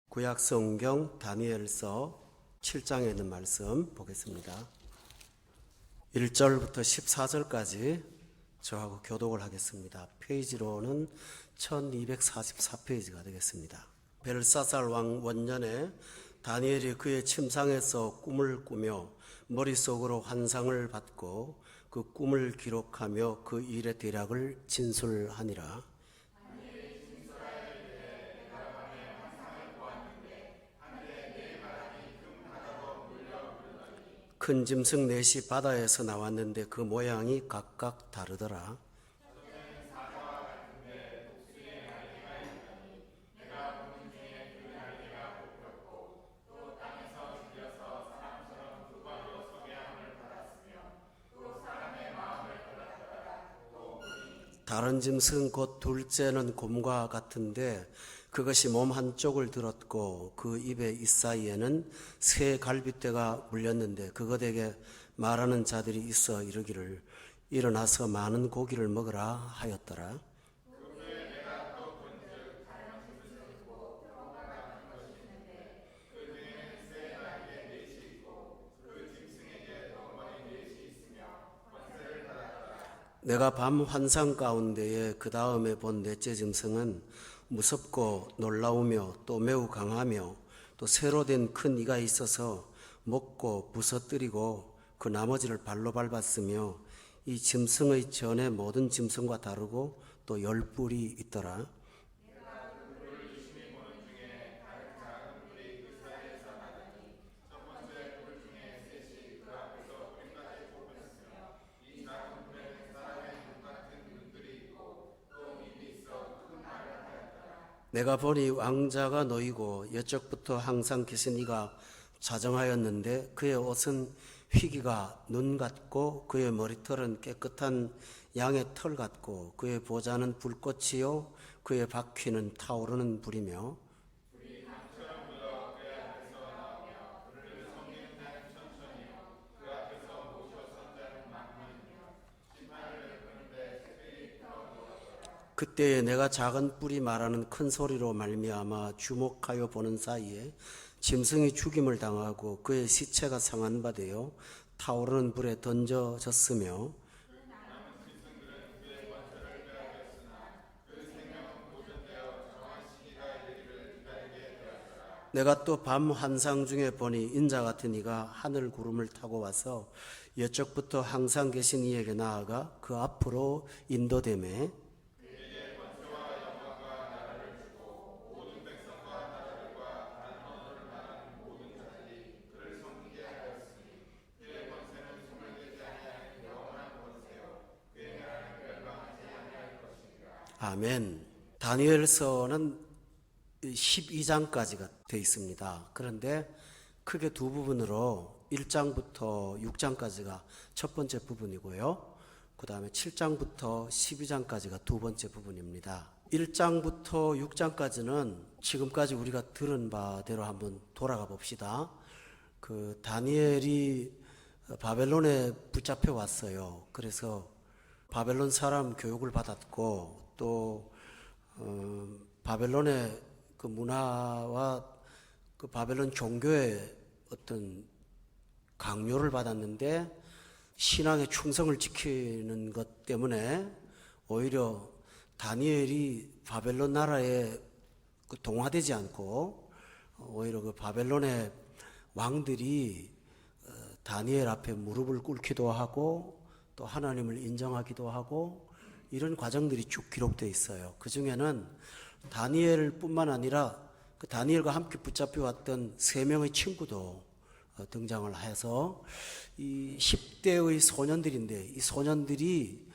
구약 성경 다니엘서 7장에 있는 말씀 보겠습니다. 1절부터 14절까지 저하고 교독을 하겠습니다. 페이지로는 1244페이지가 되겠습니다. 벨사살 왕 원년에 다니엘이 그의 침상에서 꿈을 꾸며 머릿속으로 환상을 받고 그 꿈을 기록하며 그 일의 대략을 진술하니라. 큰 짐승 넷이 바다에서 나왔는데 그 모양이 각각 다르더라. 다른 짐승 곧 둘째는 곰과 같은데 그것이 몸 한쪽을 들었고 그 입의 이사이에는 새 갈빗대가 물렸는데 그것에게 말하는 자들이 있어 이르기를 일어나서 많은 고기를 먹으라 하였더라. 내가 밤 환상 가운데에 그 다음에 본 넷째 짐승은 무섭고 놀라우며 또 매우 강하며 또 새로 된 큰 이가 있어서 먹고 부서뜨리고 그 나머지를 발로 밟았으며 이 짐승의 전에 모든 짐승과 다르고 또 열 뿔이 있더라. 내가 보니 왕자가 놓이고 여쪽부터 항상 계신 이가 자정하였는데 그의 옷은 휘기가 눈 같고 그의 머리털은 깨끗한 양의 털 같고 그의 보좌는 불꽃이요 그의 바퀴는 타오르는 불이며 그때에 내가 작은 뿔이 말하는 큰 소리로 말미암아 주목하여 보는 사이에 짐승이 죽임을 당하고 그의 시체가 상한 바 되어 타오르는 불에 던져졌으며 내가 또 밤 환상 중에 보니 인자 같은 이가 하늘 구름을 타고 와서 여쪽부터 항상 계신 이에게 나아가 그 앞으로 인도되매 아멘. 다니엘서는 12장까지가 되어 있습니다. 그런데 크게 두 부분으로 1장부터 6장까지가 첫 번째 부분이고요. 그 다음에 7장부터 12장까지가 두 번째 부분입니다. 1장부터 6장까지는 지금까지 우리가 들은 바대로 한번 돌아가 봅시다. 그 다니엘이 바벨론에 붙잡혀 왔어요. 그래서 바벨론 사람 교육을 받았고 또 바벨론의 그 문화와 그 바벨론 종교의 어떤 강요를 받았는데 신앙의 충성을 지키는 것 때문에 오히려 다니엘이 바벨론 나라에 그 동화되지 않고 오히려 그 바벨론의 왕들이 다니엘 앞에 무릎을 꿇기도 하고 또 하나님을 인정하기도 하고 이런 과정들이 쭉 기록되어 있어요. 그 중에는 다니엘뿐만 아니라 그 다니엘과 함께 붙잡혀 왔던 3명의 친구도 등장을 해서 이 10대의 소년들인데 이 소년들이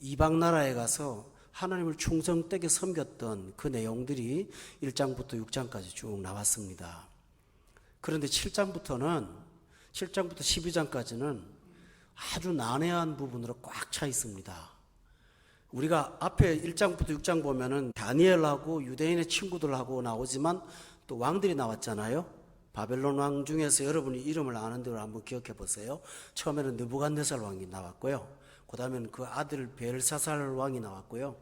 이방 나라에 가서 하나님을 충성되게 섬겼던 그 내용들이 1장부터 6장까지 쭉 나왔습니다. 그런데 7장부터 12장까지는 아주 난해한 부분으로 꽉 차 있습니다. 우리가 앞에 1장부터 6장 보면은 다니엘하고 유대인의 친구들하고 나오지만 또 왕들이 나왔잖아요. 바벨론 왕 중에서 여러분이 이름을 아는 대로 한번 기억해 보세요. 처음에는 느부갓네살 왕이 나왔고요. 그 다음에는 그 아들 벨사살 왕이 나왔고요.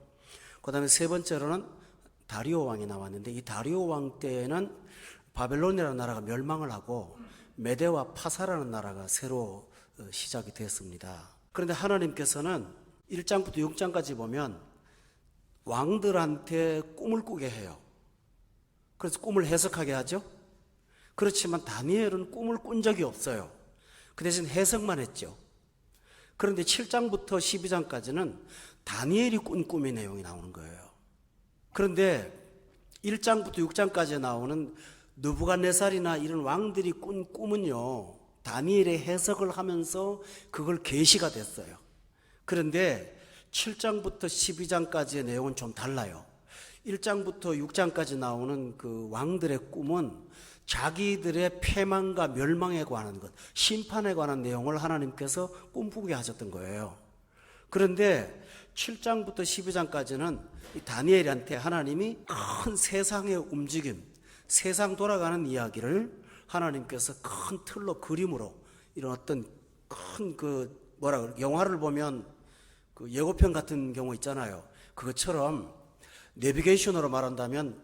그 다음에 세 번째로는 다리오 왕이 나왔는데, 이 다리오 왕 때에는 바벨론이라는 나라가 멸망을 하고 메대와 파사라는 나라가 새로 시작이 됐습니다. 그런데 하나님께서는 1장부터 6장까지 보면 왕들한테 꿈을 꾸게 해요. 그래서 꿈을 해석하게 하죠. 그렇지만 다니엘은 꿈을 꾼 적이 없어요. 그 대신 해석만 했죠. 그런데 7장부터 12장까지는 다니엘이 꾼 꿈의 내용이 나오는 거예요. 그런데 1장부터 6장까지 나오는 느부갓네살이나 이런 왕들이 꾼 꿈은요, 다니엘의 해석을 하면서 그걸 계시가 됐어요. 그런데 7장부터 12장까지의 내용은 좀 달라요. 1장부터 6장까지 나오는 그 왕들의 꿈은 자기들의 패망과 멸망에 관한 것, 심판에 관한 내용을 하나님께서 꿈꾸게 하셨던 거예요. 그런데 7장부터 12장까지는 다니엘한테 하나님이 큰 세상의 움직임, 세상 돌아가는 이야기를 하나님께서 큰 틀로 그림으로 이런 어떤 큰 영화를 보면 그 예고편 같은 경우 있잖아요. 그것처럼 내비게이션으로 말한다면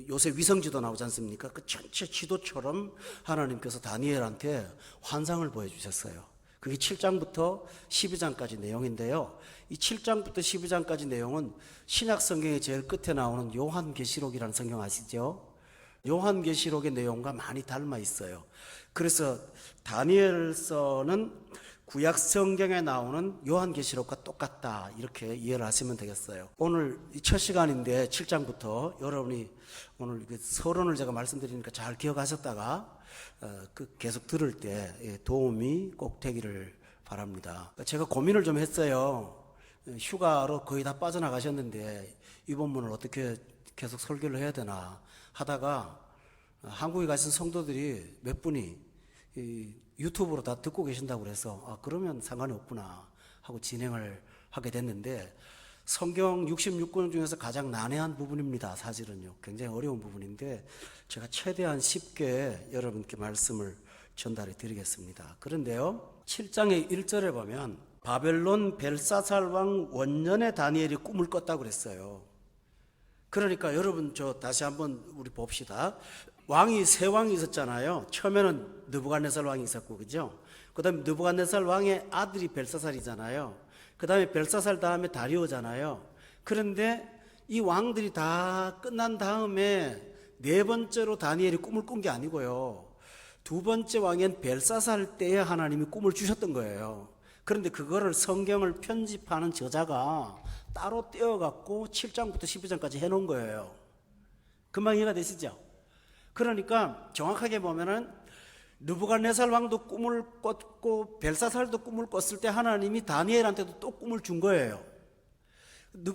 요새 위성지도 나오지 않습니까? 그 전체 지도처럼 하나님께서 다니엘한테 환상을 보여주셨어요. 그게 7장부터 12장까지 내용인데요. 이 7장부터 12장까지 내용은 신약 성경의 제일 끝에 나오는 요한계시록이라는 성경 아시죠? 요한계시록의 내용과 많이 닮아 있어요. 그래서 다니엘서는 구약 성경에 나오는 요한계시록과 똑같다, 이렇게 이해를 하시면 되겠어요. 오늘 첫 시간인데 7장부터 여러분이 오늘 서론을 제가 말씀드리니까 잘 기억하셨다가 계속 들을 때 도움이 꼭 되기를 바랍니다. 제가 고민을 좀 했어요. 휴가로 거의 다 빠져나가셨는데 이 본문을 어떻게 계속 설교를 해야 되나 하다가 한국에 가신 성도들이 몇 분이 유튜브로 다 듣고 계신다고 그래서 그러면 상관이 없구나 하고 진행을 하게 됐는데, 성경 66권 중에서 가장 난해한 부분입니다. 사실은요, 굉장히 어려운 부분인데 제가 최대한 쉽게 여러분께 말씀을 전달해 드리겠습니다. 그런데요, 7장의 1절에 보면 바벨론 벨사살 왕 원년에 다니엘이 꿈을 꿨다고 그랬어요. 그러니까 여러분, 다시 한번 우리 봅시다. 왕이 세 왕이 있었잖아요. 처음에는 느부갓네살 왕이 있었고, 그죠? 그 다음에 느부갓네살 왕의 아들이 벨사살이잖아요. 그 다음에 벨사살 다음에 다리오잖아요. 그런데 이 왕들이 다 끝난 다음에 네 번째로 다니엘이 꿈을 꾼 게 아니고요, 두 번째 왕인 벨사살 때에 하나님이 꿈을 주셨던 거예요. 그런데 그거를 성경을 편집하는 저자가 따로 떼어갖고 7장부터 12장까지 해놓은 거예요. 금방 이해가 되시죠? 그러니까 정확하게 보면은 느부갓네살 왕도 꿈을 꿨고 벨사살도 꿈을 꿨을 때 하나님이 다니엘한테도 또 꿈을 준 거예요.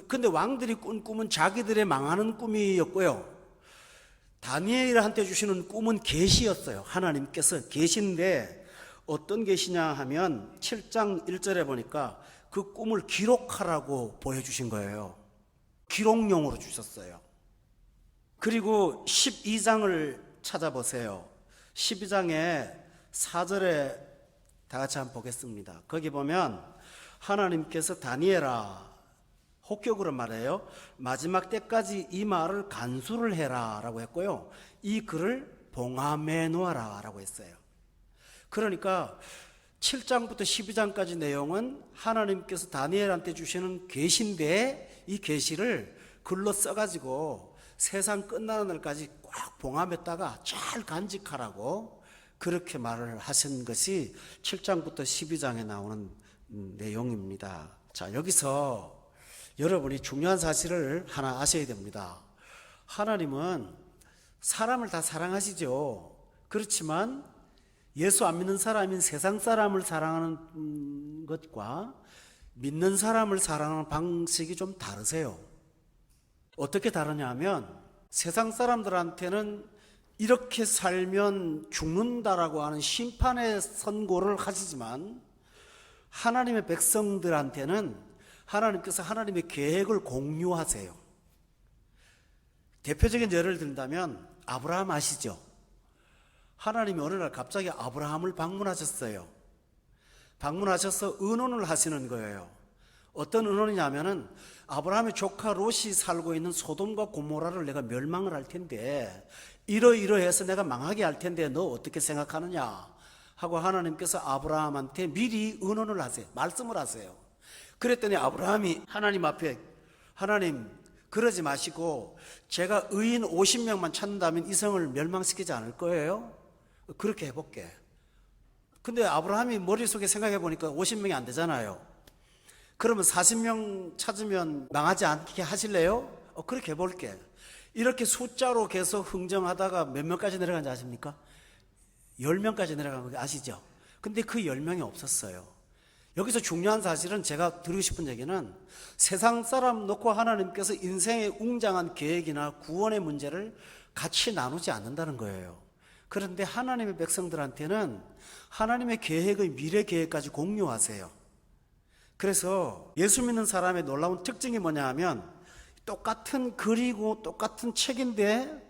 근데 왕들이 꾼 꿈은 자기들의 망하는 꿈이었고요, 다니엘한테 주시는 꿈은 계시였어요. 하나님께서 계시인데 어떤 계시냐 하면 7장 1절에 보니까 그 꿈을 기록하라고 보여주신 거예요. 기록용으로 주셨어요. 그리고 12장을 찾아보세요. 12장에 4절에 다 같이 한번 보겠습니다. 거기 보면 하나님께서 다니엘아, 혹격으로 말해요, 마지막 때까지 이 말을 간수를 해라 라고 했고요, 이 글을 봉함해 놓아라 라고 했어요. 그러니까 7장부터 12장까지 내용은 하나님께서 다니엘한테 주시는 계시인데 이 계시를 글로 써가지고 세상 끝나는 날까지 꽉 봉함했다가 잘 간직하라고 그렇게 말을 하신 것이 7장부터 12장에 나오는 내용입니다. 자, 여기서 여러분이 중요한 사실을 하나 아셔야 됩니다. 하나님은 사람을 다 사랑하시죠. 그렇지만 예수 안 믿는 사람인 세상 사람을 사랑하는 것과 믿는 사람을 사랑하는 방식이 좀 다르세요. 어떻게 다르냐 하면, 세상 사람들한테는 이렇게 살면 죽는다라고 하는 심판의 선고를 하시지만, 하나님의 백성들한테는 하나님께서 하나님의 계획을 공유하세요. 대표적인 예를 든다면 아브라함 아시죠? 하나님이 어느 날 갑자기 아브라함을 방문하셨어요. 방문하셔서 의논을 하시는 거예요. 어떤 언론이냐면은 아브라함의 조카 롯이 살고 있는 소돔과 고모라를 내가 멸망을 할 텐데 이러이러해서 내가 망하게 할 텐데 너 어떻게 생각하느냐 하고 하나님께서 아브라함한테 미리 의논을 하세요. 말씀을 하세요. 그랬더니 아브라함이 하나님 앞에 하나님 그러지 마시고 제가 의인 50명만 찾는다면 이 성을 멸망시키지 않을 거예요. 그렇게 해볼게. 근데 아브라함이 머릿속에 생각해 보니까 50명이 안 되잖아요. 그러면 40명 찾으면 망하지 않게 하실래요? 그렇게 해볼게. 이렇게 숫자로 계속 흥정하다가 몇 명까지 내려간지 아십니까? 10명까지 내려간 거 아시죠? 근데 그 10명이 없었어요. 여기서 중요한 사실은 제가 드리고 싶은 얘기는 세상 사람 놓고 하나님께서 인생의 웅장한 계획이나 구원의 문제를 같이 나누지 않는다는 거예요. 그런데 하나님의 백성들한테는 하나님의 계획의 미래 계획까지 공유하세요. 그래서 예수 믿는 사람의 놀라운 특징이 뭐냐 하면 똑같은 글이고 똑같은 책인데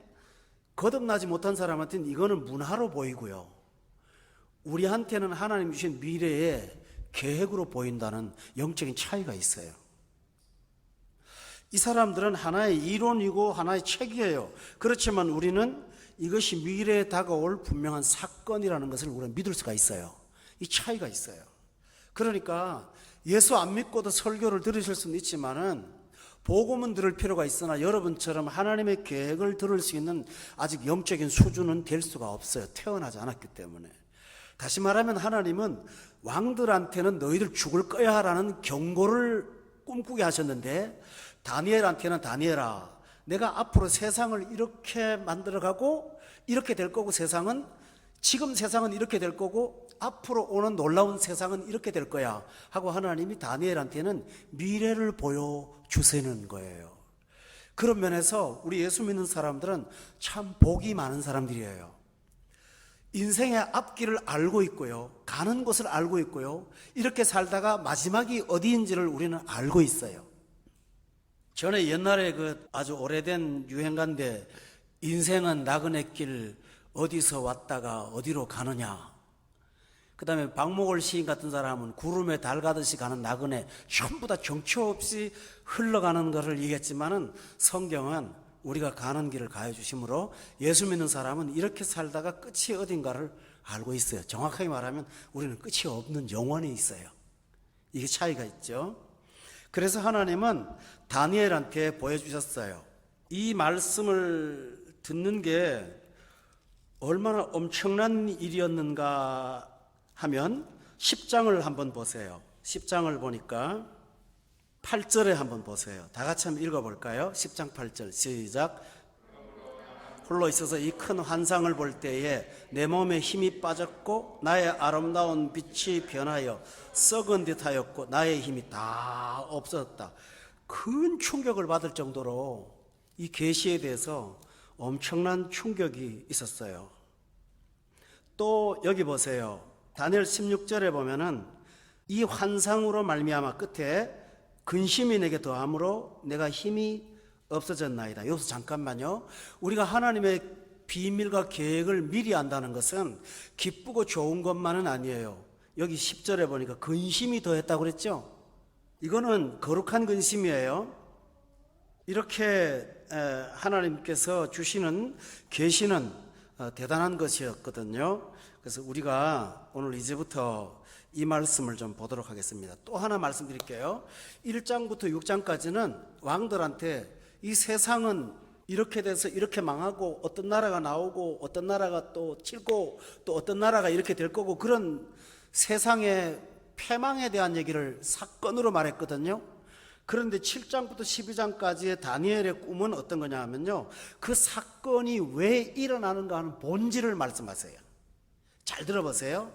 거듭나지 못한 사람한테는 이거는 문화로 보이고요. 우리한테는 하나님 주신 미래의 계획으로 보인다는 영적인 차이가 있어요. 이 사람들은 하나의 이론이고 하나의 책이에요. 그렇지만 우리는 이것이 미래에 다가올 분명한 사건이라는 것을 우리가 믿을 수가 있어요. 이 차이가 있어요. 그러니까 예수 안 믿고도 설교를 들으실 수는 있지만은 복음은 들을 필요가 있으나 여러분처럼 하나님의 계획을 들을 수 있는 아직 영적인 수준은 될 수가 없어요. 태어나지 않았기 때문에. 다시 말하면 하나님은 왕들한테는 너희들 죽을 거야 라는 경고를 꿈꾸게 하셨는데 다니엘한테는 다니엘아 내가 앞으로 세상을 이렇게 만들어가고 이렇게 될 거고 지금 세상은 이렇게 될 거고 앞으로 오는 놀라운 세상은 이렇게 될 거야 하고 하나님이 다니엘한테는 미래를 보여주시는 거예요. 그런 면에서 우리 예수 믿는 사람들은 참 복이 많은 사람들이에요. 인생의 앞길을 알고 있고요. 가는 곳을 알고 있고요. 이렇게 살다가 마지막이 어디인지를 우리는 알고 있어요. 전에 옛날에 그 아주 오래된 유행가인데 인생은 나그네 길 어디서 왔다가 어디로 가느냐. 그 다음에 박목월 시인 같은 사람은 구름에 달 가듯이 가는 나그네 전부 다 정처 없이 흘러가는 것을 얘기했지만은 성경은 우리가 가는 길을 가해 주심으로 예수 믿는 사람은 이렇게 살다가 끝이 어딘가를 알고 있어요. 정확하게 말하면 우리는 끝이 없는 영원에 있어요. 이게 차이가 있죠. 그래서 하나님은 다니엘한테 보여주셨어요. 이 말씀을 듣는 게 얼마나 엄청난 일이었는가 하면 10장을 한번 보세요. 10장을 보니까 8절에 한번 보세요. 다 같이 한번 읽어볼까요? 10장 8절 시작. 홀로 있어서 이 큰 환상을 볼 때에 내 몸에 힘이 빠졌고 나의 아름다운 빛이 변하여 썩은 듯하였고 나의 힘이 다 없어졌다. 큰 충격을 받을 정도로 이 계시에 대해서 엄청난 충격이 있었어요. 또 여기 보세요. 다니엘 16절에 보면은 이 환상으로 말미암아 끝에 근심이 내게 더함으로 내가 힘이 없어졌나이다. 여기서 잠깐만요. 우리가 하나님의 비밀과 계획을 미리 안다는 것은 기쁘고 좋은 것만은 아니에요. 여기 10절에 보니까 근심이 더했다고 그랬죠. 이거는 거룩한 근심이에요. 이렇게 하나님께서 주시는 계시는 대단한 것이었거든요. 그래서 우리가 오늘 이제부터 이 말씀을 좀 보도록 하겠습니다. 또 하나 말씀드릴게요. 1장부터 6장까지는 왕들한테 이 세상은 이렇게 돼서 이렇게 망하고 어떤 나라가 나오고 어떤 나라가 또 치고 또 어떤 나라가 이렇게 될 거고 그런 세상의 패망에 대한 얘기를 사건으로 말했거든요. 그런데 7장부터 12장까지의 다니엘의 꿈은 어떤 거냐 하면요. 그 사건이 왜 일어나는가 하는 본질을 말씀하세요. 잘 들어보세요.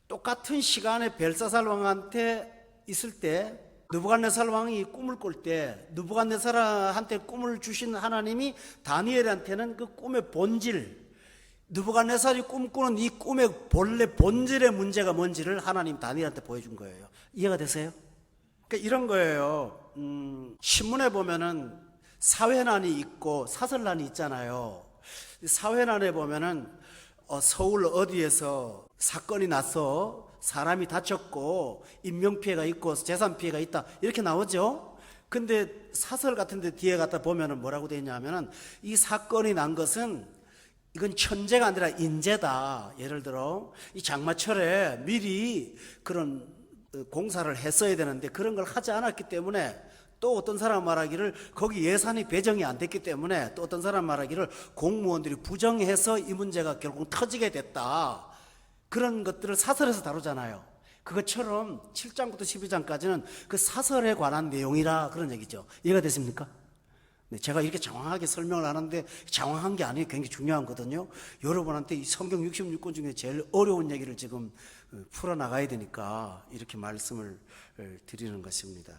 똑같은 시간에 벨사살 왕한테 있을 때 느부갓네살 왕이 꿈을 꿀 때 느부갓네살한테 꿈을 주신 하나님이 다니엘한테는 그 꿈의 본질, 느부갓네살이 꿈꾸는 이 꿈의 본래 본질의 문제가 뭔지를 하나님 다니엘한테 보여준 거예요. 이해가 되세요? 그러니까 이런 거예요. 신문에 보면은 사회난이 있고 사설난이 있잖아요. 사회난에 보면은 서울 어디에서 사건이 나서 사람이 다쳤고 인명피해가 있고 재산피해가 있다 이렇게 나오죠. 근데 사설 같은 데 뒤에 갖다 보면은 뭐라고 되어 있냐면은 이 사건이 난 것은 이건 천재가 아니라 인재다. 예를 들어 이 장마철에 미리 그런 공사를 했어야 되는데 그런 걸 하지 않았기 때문에, 또 어떤 사람 말하기를 거기 예산이 배정이 안 됐기 때문에, 또 어떤 사람 말하기를 공무원들이 부정해서 이 문제가 결국 터지게 됐다. 그런 것들을 사설에서 다루잖아요. 그것처럼 7장부터 12장까지는 그 사설에 관한 내용이라 그런 얘기죠. 이해가 됐습니까? 네, 제가 이렇게 장황하게 설명을 하는데 장황한 게 아니에요. 굉장히 중요한 거거든요. 여러분한테 이 성경 66권 중에 제일 어려운 얘기를 지금 풀어나가야 되니까 이렇게 말씀을 드리는 것입니다.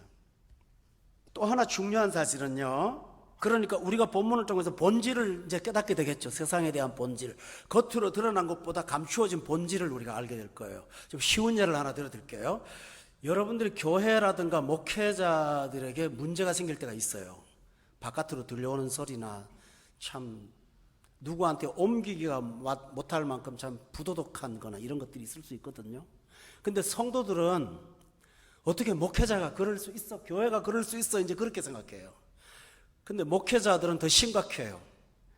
또 하나 중요한 사실은요, 그러니까 우리가 본문을 통해서 본질을 이제 깨닫게 되겠죠. 세상에 대한 본질, 겉으로 드러난 것보다 감추어진 본질을 우리가 알게 될 거예요. 좀 쉬운 예를 하나 들어드릴게요. 여러분들이 교회라든가 목회자들에게 문제가 생길 때가 있어요. 바깥으로 들려오는 소리나 참 누구한테 옮기기가 못할 만큼 참 부도덕한 거나 이런 것들이 있을 수 있거든요. 근데 성도들은 어떻게 목회자가 그럴 수 있어, 교회가 그럴 수 있어, 이제 그렇게 생각해요. 근데 목회자들은 더 심각해요.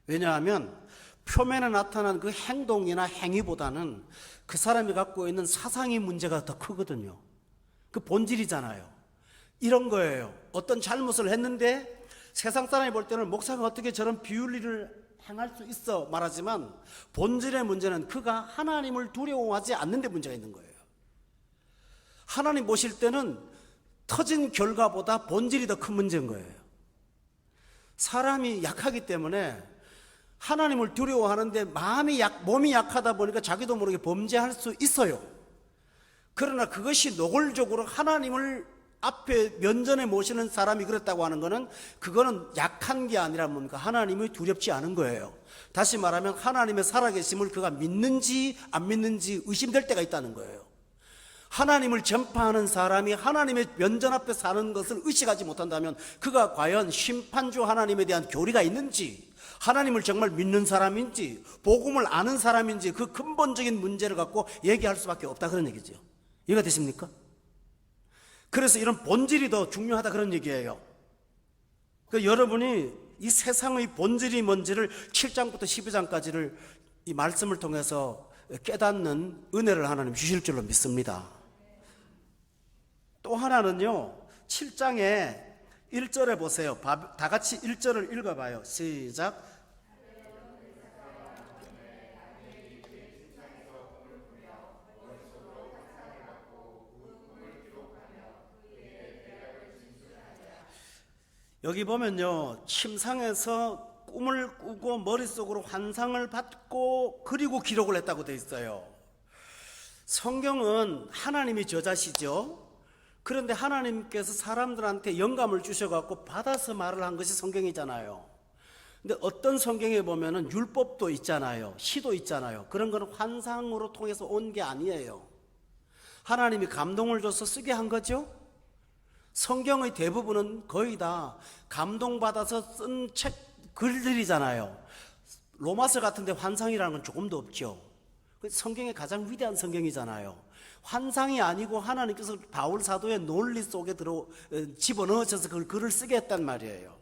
왜냐하면 표면에 나타난 그 행동이나 행위보다는 그 사람이 갖고 있는 사상의 문제가 더 크거든요. 그 본질이잖아요. 이런 거예요. 어떤 잘못을 했는데 세상 사람이 볼 때는 목사가 어떻게 저런 비윤리를 행할 수 있어 말하지만, 본질의 문제는 그가 하나님을 두려워하지 않는 데 문제가 있는 거예요. 하나님 보실 때는 터진 결과보다 본질이 더 큰 문제인 거예요. 사람이 약하기 때문에 하나님을 두려워하는데 몸이 약하다 보니까 자기도 모르게 범죄할 수 있어요. 그러나 그것이 노골적으로 하나님을 앞에 면전에 모시는 사람이 그랬다고 하는 것은, 그거는 약한 게 아니라 뭡니까? 하나님이 두렵지 않은 거예요. 다시 말하면 하나님의 살아계심을 그가 믿는지 안 믿는지 의심될 때가 있다는 거예요. 하나님을 전파하는 사람이 하나님의 면전 앞에 사는 것을 의식하지 못한다면 그가 과연 심판주 하나님에 대한 교리가 있는지, 하나님을 정말 믿는 사람인지, 복음을 아는 사람인지, 그 근본적인 문제를 갖고 얘기할 수밖에 없다, 그런 얘기죠. 이해가 되십니까? 그래서 이런 본질이 더 중요하다, 그런 얘기예요. 그러니까 여러분이 이 세상의 본질이 뭔지를 7장부터 12장까지를 이 말씀을 통해서 깨닫는 은혜를 하나님 주실 줄로 믿습니다. 또 하나는요, 7장에 1절에 보세요. 다 같이 1절을 읽어봐요. 시작. 여기 보면요, 침상에서 꿈을 꾸고 머릿속으로 환상을 받고 그리고 기록을 했다고 되어 있어요. 성경은 하나님이 저자시죠. 그런데 하나님께서 사람들한테 영감을 주셔갖고 받아서 말을 한 것이 성경이잖아요. 근데 어떤 성경에 보면은 율법도 있잖아요. 시도 있잖아요. 그런 건 환상으로 통해서 온 게 아니에요. 하나님이 감동을 줘서 쓰게 한 거죠. 성경의 대부분은 거의 다 감동받아서 쓴 글들이잖아요. 로마서 같은 데 환상이라는 건 조금도 없죠. 성경의 가장 위대한 성경이잖아요. 환상이 아니고 하나님께서 바울 사도의 논리 속에 집어넣으셔서 그걸 글을 쓰게 했단 말이에요.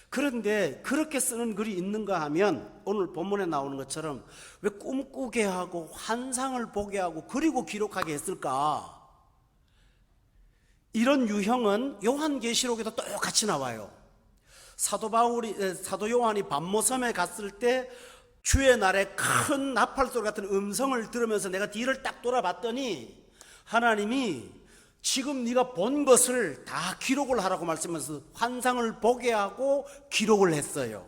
그런데 그렇게 쓰는 글이 있는가 하면 오늘 본문에 나오는 것처럼 왜 꿈꾸게 하고 환상을 보게 하고 그리고 기록하게 했을까? 이런 유형은 요한계시록에도 똑같이 나와요. 사도 요한이 반모섬에 갔을 때 주의 날에 큰 나팔소리 같은 음성을 들으면서 내가 뒤를 딱 돌아봤더니 하나님이 지금 네가 본 것을 다 기록을 하라고 말씀하면서 환상을 보게 하고 기록을 했어요.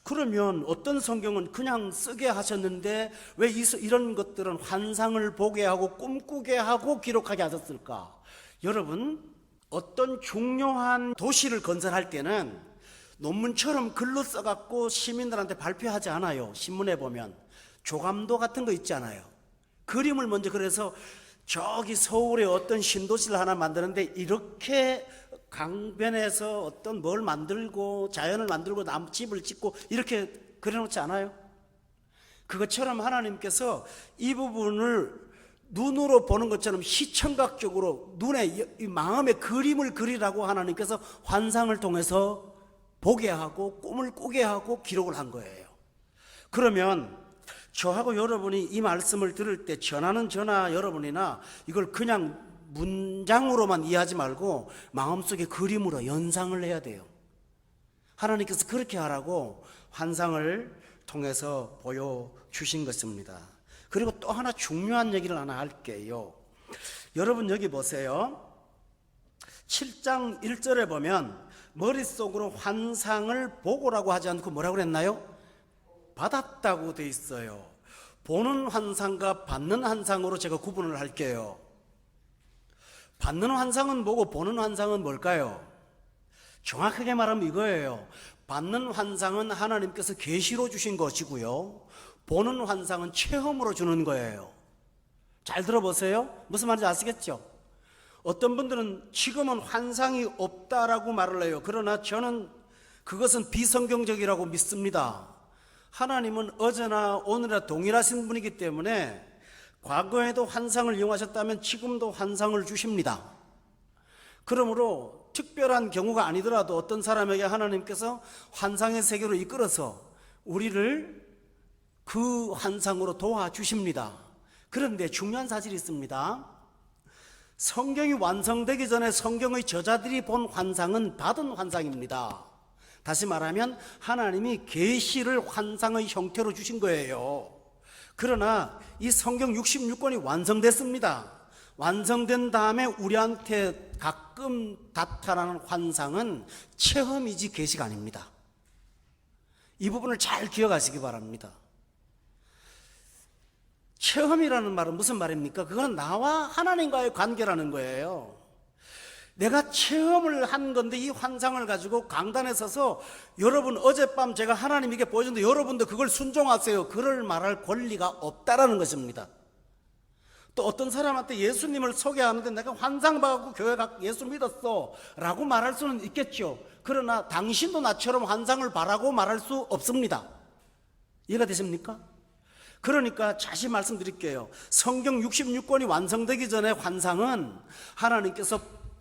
그러면 어떤 성경은 그냥 쓰게 하셨는데 왜 이런 것들은 환상을 보게 하고 꿈꾸게 하고 기록하게 하셨을까? 여러분, 어떤 중요한 도시를 건설할 때는 논문처럼 글로 써갖고 시민들한테 발표하지 않아요. 신문에 보면 조감도 같은 거 있잖아요. 그림을 먼저, 그래서 저기 서울에 어떤 신도시를 하나 만드는데 이렇게 강변에서 어떤 뭘 만들고 자연을 만들고 집을 짓고 이렇게 그려놓지 않아요? 그것처럼 하나님께서 이 부분을 눈으로 보는 것처럼 시청각적으로 눈에 이 마음의 그림을 그리라고 하나님께서 환상을 통해서 보게 하고 꿈을 꾸게 하고 기록을 한 거예요. 그러면 저하고 여러분이 이 말씀을 들을 때 전하는 저나 여러분이나 이걸 그냥 문장으로만 이해하지 말고 마음속에 그림으로 연상을 해야 돼요. 하나님께서 그렇게 하라고 환상을 통해서 보여주신 것입니다. 그리고 또 하나 중요한 얘기를 하나 할게요. 여러분 여기 보세요. 7장 1절에 보면 머릿속으로 환상을 보고라고 하지 않고 뭐라고 그랬나요? 받았다고 돼 있어요. 보는 환상과 받는 환상으로 제가 구분을 할게요. 받는 환상은 뭐고 보는 환상은 뭘까요? 정확하게 말하면 이거예요. 받는 환상은 하나님께서 계시로 주신 것이고요, 보는 환상은 체험으로 주는 거예요. 잘 들어보세요. 무슨 말인지 아시겠죠? 어떤 분들은 지금은 환상이 없다라고 말을 해요. 그러나 저는 그것은 비성경적이라고 믿습니다. 하나님은 어제나 오늘이나 동일하신 분이기 때문에 과거에도 환상을 이용하셨다면 지금도 환상을 주십니다. 그러므로 특별한 경우가 아니더라도 어떤 사람에게 하나님께서 환상의 세계로 이끌어서 우리를 그 환상으로 도와주십니다. 그런데 중요한 사실이 있습니다. 성경이 완성되기 전에 성경의 저자들이 본 환상은 받은 환상입니다. 다시 말하면 하나님이 계시를 환상의 형태로 주신 거예요. 그러나 이 성경 66권이 완성됐습니다. 완성된 다음에 우리한테 가끔 나타나는 환상은 체험이지 계시가 아닙니다. 이 부분을 잘 기억하시기 바랍니다. 체험이라는 말은 무슨 말입니까? 그건 나와 하나님과의 관계라는 거예요. 내가 체험을 한 건데 이 환상을 가지고 강단에 서서 여러분 어젯밤 제가 하나님에게 보여줬는데 여러분도 그걸 순종하세요, 그럴 말할 권리가 없다라는 것입니다. 또 어떤 사람한테 예수님을 소개하는데 내가 환상 봐갖고 교회 가 예수 믿었어 라고 말할 수는 있겠죠. 그러나 당신도 나처럼 환상을 바라고 말할 수 없습니다. 이해가 되십니까? 그러니까 다시 말씀드릴게요. 성경 66권이 완성되기 전에 환상은 하나님께서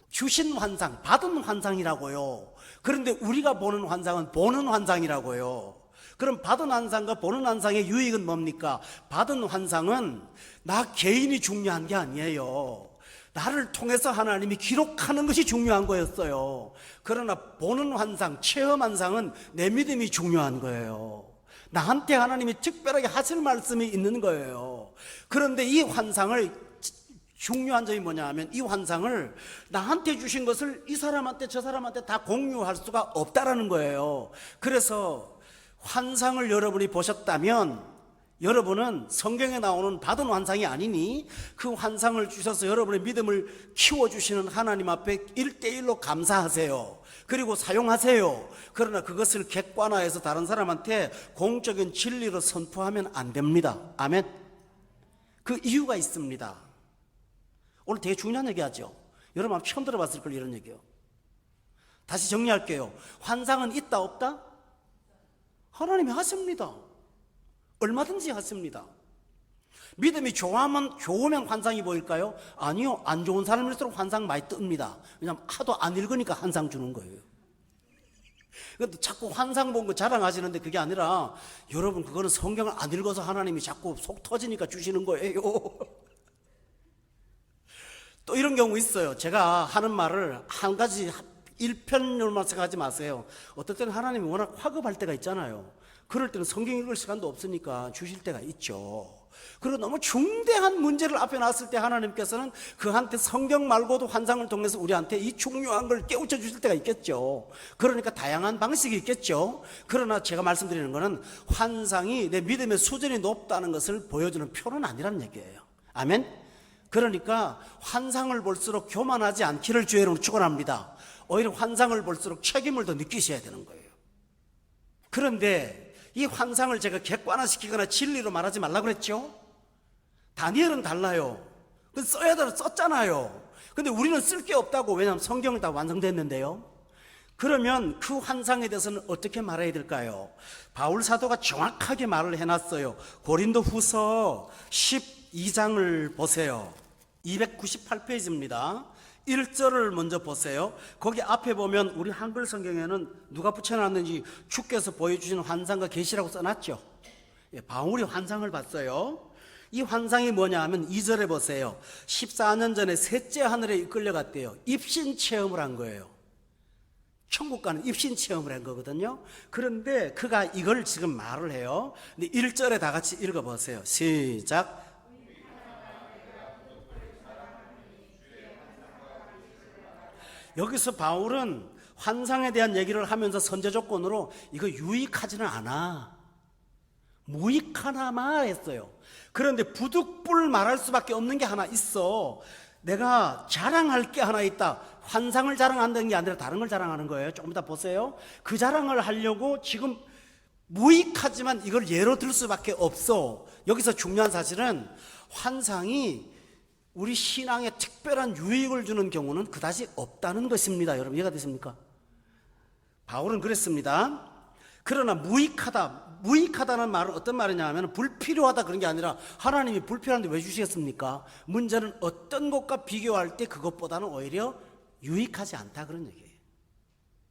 주신 환상, 받은 환상이라고요. 그런데 우리가 보는 환상은 보는 환상이라고요. 그럼 받은 환상과 보는 환상의 유익은 뭡니까? 받은 환상은 나 개인이 중요한 게 아니에요. 나를 통해서 하나님이 기록하는 것이 중요한 거였어요. 그러나 보는 환상, 체험 환상은 내 믿음이 중요한 거예요. 나한테 하나님이 특별하게 하실 말씀이 있는 거예요. 그런데 이 환상을, 중요한 점이 뭐냐 하면 이 환상을 나한테 주신 것을 이 사람한테 저 사람한테 다 공유할 수가 없다라는 거예요. 그래서 환상을 여러분이 보셨다면 여러분은 성경에 나오는 받은 환상이 아니니 그 환상을 주셔서 여러분의 믿음을 키워주시는 하나님 앞에 1대1로 감사하세요. 그리고 사용하세요. 그러나 그것을 객관화해서 다른 사람한테 공적인 진리로 선포하면 안 됩니다. 아멘. 그 이유가 있습니다. 오늘 되게 중요한 얘기하죠. 여러분 아마 처음 들어봤을 걸 이런 얘기요. 다시 정리할게요. 환상은 있다 없다? 하나님이 하십니다. 얼마든지 하십니다. 믿음이 좋으면 환상이 보일까요? 아니요. 안 좋은 사람일수록 환상 많이 뜹니다. 왜냐하면 하도 안 읽으니까 환상 주는 거예요. 자꾸 환상 본 거 자랑하시는데 그게 아니라 여러분 그거는 성경을 안 읽어서 하나님이 자꾸 속 터지니까 주시는 거예요. 또 이런 경우 있어요. 제가 하는 말을 한 가지 일편열만 생각하지 마세요. 어떨 때는 하나님이 워낙 화급할 때가 있잖아요. 그럴 때는 성경 읽을 시간도 없으니까 주실 때가 있죠. 그리고 너무 중대한 문제를 앞에 놨을 때 하나님께서는 그한테 성경 말고도 환상을 통해서 우리한테 이 중요한 걸 깨우쳐 주실 때가 있겠죠. 그러니까 다양한 방식이 있겠죠. 그러나 제가 말씀드리는 것은 환상이 내 믿음의 수준이 높다는 것을 보여주는 표는 아니라는 얘기예요. 아멘. 그러니까 환상을 볼수록 교만하지 않기를 주의 이름으로 축원합니다. 오히려 환상을 볼수록 책임을 더 느끼셔야 되는 거예요. 그런데 이 환상을 제가 객관화시키거나 진리로 말하지 말라고 그랬죠? 다니엘은 달라요. 그 써야 되는 썼잖아요. 근데 우리는 쓸 게 없다고. 왜냐하면 성경을 다 완성됐는데요. 그러면 그 환상에 대해서는 어떻게 말해야 될까요? 바울 사도가 정확하게 말을 해놨어요. 고린도 후서 12장을 보세요. 298페이지입니다. 1절을 먼저 보세요. 거기 앞에 보면 우리 한글 성경에는 누가 붙여놨는지 주께서 보여주신 환상과 계시라고 써놨죠. 바울이 환상을 봤어요. 이 환상이 뭐냐 하면 2절에 보세요. 14년 전에 셋째 하늘에 이끌려갔대요. 입신 체험을 한 거예요. 천국 가는 입신 체험을 한 거거든요. 그런데 그가 이걸 지금 말을 해요. 근데 1절에 다 같이 읽어보세요. 시작. 여기서 바울은 환상에 대한 얘기를 하면서 선제 조건으로 이거 유익하지는 않아, 무익하나마 했어요. 그런데 부득불 말할 수밖에 없는 게 하나 있어. 내가 자랑할 게 하나 있다. 환상을 자랑한다는 게 아니라 다른 걸 자랑하는 거예요. 조금 이따 보세요. 그 자랑을 하려고 지금 무익하지만 이걸 예로 들 수밖에 없어. 여기서 중요한 사실은 환상이 우리 신앙에 특별한 유익을 주는 경우는 그다지 없다는 것입니다. 여러분 이해가 되십니까? 바울은 그랬습니다. 그러나 무익하다는 말은 어떤 말이냐 하면 불필요하다 그런 게 아니라 하나님이 불필요한데 왜 주시겠습니까? 문제는 어떤 것과 비교할 때 그것보다는 오히려 유익하지 않다 그런 얘기예요.